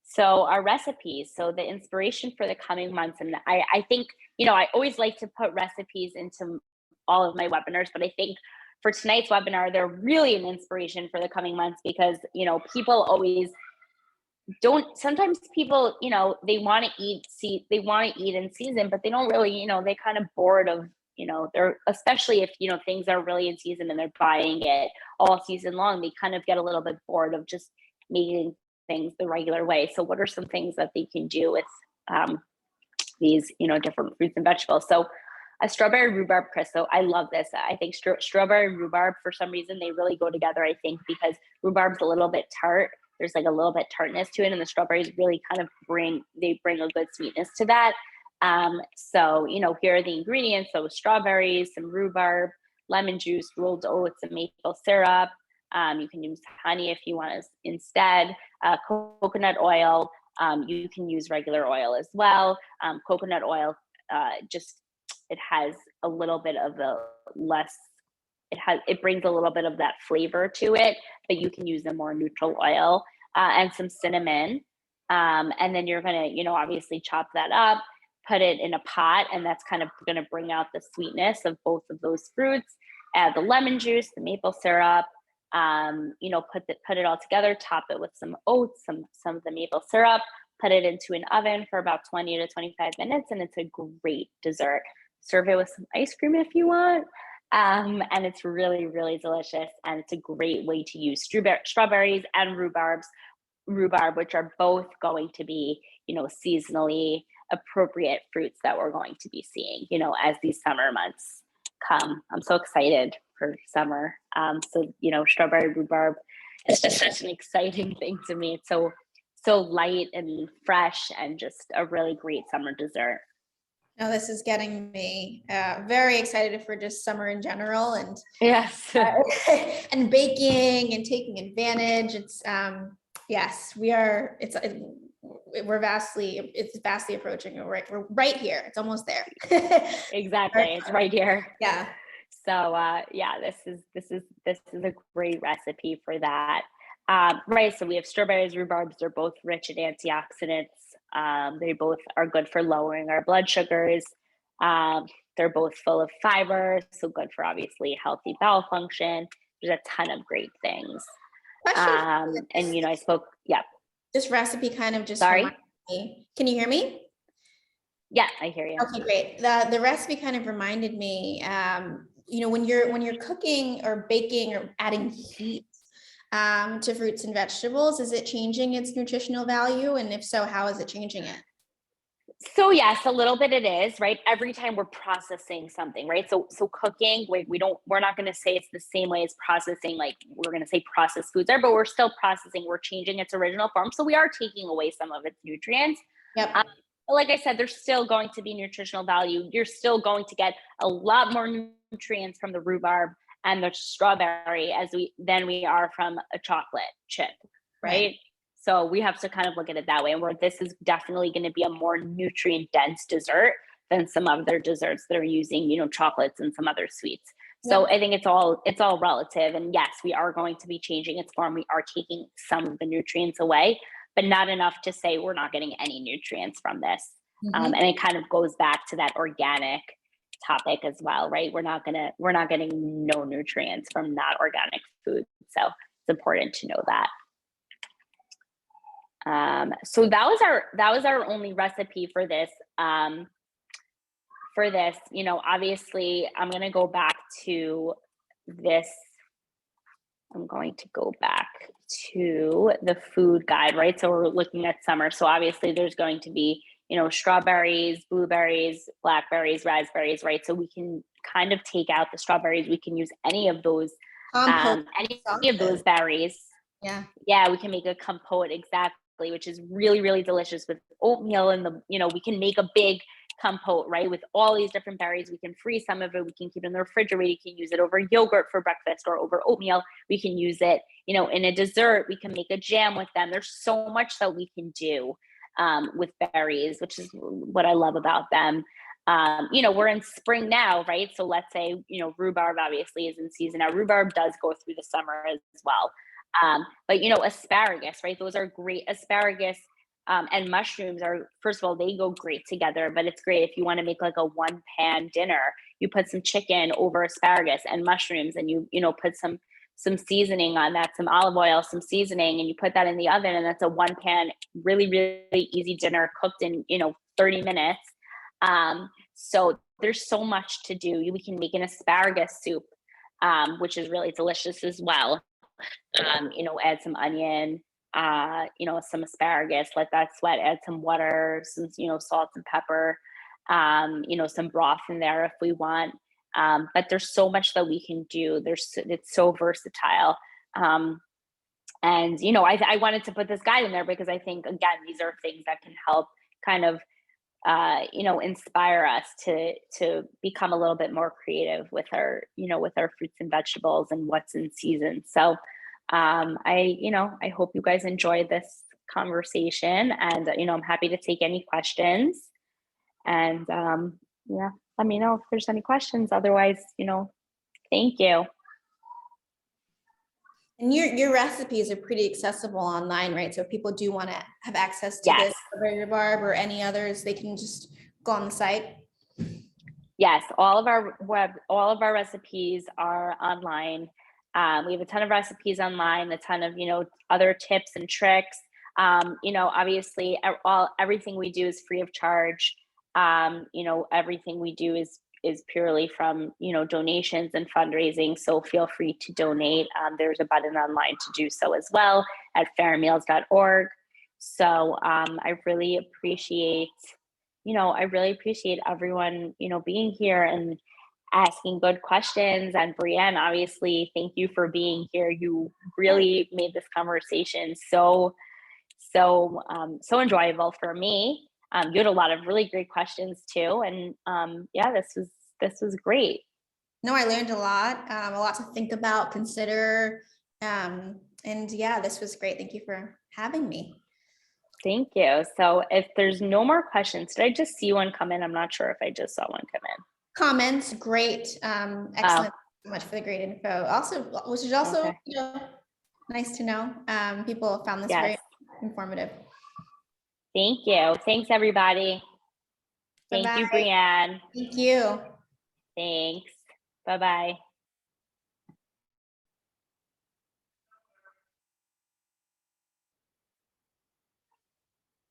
so our recipes. So the inspiration for the coming months, and I think I always like to put recipes into all of my webinars, but I think for tonight's webinar, they're really an inspiration for the coming months because, people always don't, sometimes people, they want to they want to eat in season, but they don't really, they kind of bored of, they're, especially if, things are really in season and they're buying it all season long, they kind of get a little bit bored of just making things the regular way. So what are some things that they can do with these, different fruits and vegetables? So a strawberry rhubarb crisp. I love this. I think strawberry and rhubarb, for some reason, they really go together, I think, because rhubarb's a little bit tart. There's like a little bit tartness to it, and the strawberries really kind of bring a good sweetness to that. So, here are the ingredients. So strawberries, some rhubarb, lemon juice, rolled oats, and maple syrup. You can use honey if you want to instead. Coconut oil. You can use regular oil as well. Coconut oil, it has a little bit of it brings a little bit of that flavor to it, but you can use a more neutral oil, and some cinnamon. And then you're going to, obviously chop that up, put it in a pot, and that's kind of going to bring out the sweetness of both of those fruits. Add the lemon juice, the maple syrup, put it all together, top it with some oats, some of the maple syrup, put it into an oven for about 20 to 25 minutes, and it's a great dessert. Serve it with some ice cream if you want. And it's really, really delicious. And it's a great way to use strawberries and rhubarb, which are both going to be, seasonally appropriate fruits that we're going to be seeing, as these summer months come. I'm so excited for summer. Strawberry rhubarb is just such an exciting thing to me. It's so light and fresh and just a really great summer dessert. Now this is getting me very excited for just summer in general, and yes, and baking and taking advantage. It's yes, we are. It's vastly approaching. We're right here. It's almost there. Exactly, it's right here. Yeah. So this is a great recipe for that. Right. So we have strawberries, rhubarbs. They're both rich in antioxidants. They both are good for lowering our blood sugars. They're both full of fiber, so good for obviously healthy bowel function. There's a ton of great things. And I spoke. Yeah. This recipe kind of just sorry. Me. Can you hear me? Yeah, I hear you. Okay, great. The recipe kind of reminded me. When you're cooking or baking or adding heat to fruits and vegetables, is it changing its nutritional value? And if so, how is it changing it? So yes, a little bit it is, right? Every time we're processing something, right? So cooking, we're not going to say it's the same way as processing, like we're going to say processed foods are, but we're still processing, we're changing its original form. So we are taking away some of its nutrients. Yep. But like I said, there's still going to be nutritional value. You're still going to get a lot more nutrients from the rhubarb and the strawberry than we are from a chocolate chip, right? So we have to kind of look at it that way. And where this is definitely going to be a more nutrient dense dessert than some other desserts that are using, chocolates and some other sweets. So I think it's all relative. And yes, we are going to be changing its form. We are taking some of the nutrients away, but not enough to say we're not getting any nutrients from this. And it kind of goes back to that organic topic as well, right? We're not getting no nutrients from not organic food. So it's important to know that. So that was our only recipe for this. Obviously I'm going to go back to this. I'm going to go back to the food guide, right? So we're looking at summer. So obviously there's going to be, strawberries, blueberries, blackberries, raspberries, right? So we can kind of take out the strawberries. We can use any of those, any of those berries. Yeah, we can make a compote, exactly, which is really, really delicious with oatmeal and we can make a big compote, right? With all these different berries, we can freeze some of it. We can keep it in the refrigerator. You can use it over yogurt for breakfast or over oatmeal. We can use it, in a dessert. We can make a jam with them. There's so much that we can do with berries, which is what I love about them. We're in spring now, right? So let's say, rhubarb obviously is in season now. Rhubarb does go through the summer as well. But asparagus, right? Those are great. Asparagus and mushrooms are, first of all, they go great together, but it's great if you want to make like a one pan dinner. You put some chicken over asparagus and mushrooms, and you put some seasoning on that, some olive oil, some seasoning, and you put that in the oven, and that's a one pan, really, really easy dinner cooked in, 30 minutes. So there's so much to do. We can make an asparagus soup, which is really delicious as well. Add some onion, some asparagus, let that sweat, add some water, some, salt and pepper, some broth in there if we want. But there's so much that we can do. It's so versatile. And, I wanted to put this guide in there because I think, again, these are things that can help kind of, inspire us to become a little bit more creative with our fruits and vegetables and what's in season. So, I hope you guys enjoyed this conversation, and, I'm happy to take any questions, and, let me know if there's any questions. Otherwise, thank you. And your recipes are pretty accessible online, right? So if people do want to have access to this rhubarb or any others, they can just go on the site. Yes, all of our recipes are online. We have a ton of recipes online, a ton of, other tips and tricks. Obviously everything we do is free of charge. Everything we do is purely from, donations and fundraising. So feel free to donate. There's a button online to do so as well at fairmeals.org. So I really appreciate everyone, being here and asking good questions. And Brienne, obviously, thank you for being here. You really made this conversation so enjoyable for me. You had a lot of really great questions too. And this was great. No, I learned a lot to think about, consider. And yeah, this was great. Thank you for having me. Thank you. So if there's no more questions, did I just see one come in? I'm not sure if I just saw one come in. Comments, great. Excellent. Thank you so much for the great info. Also, which is also, nice to know. People found this very informative. Thank you. Thanks, everybody. Bye-bye. Thank you, Brienne. Thank you. Thanks. Bye-bye.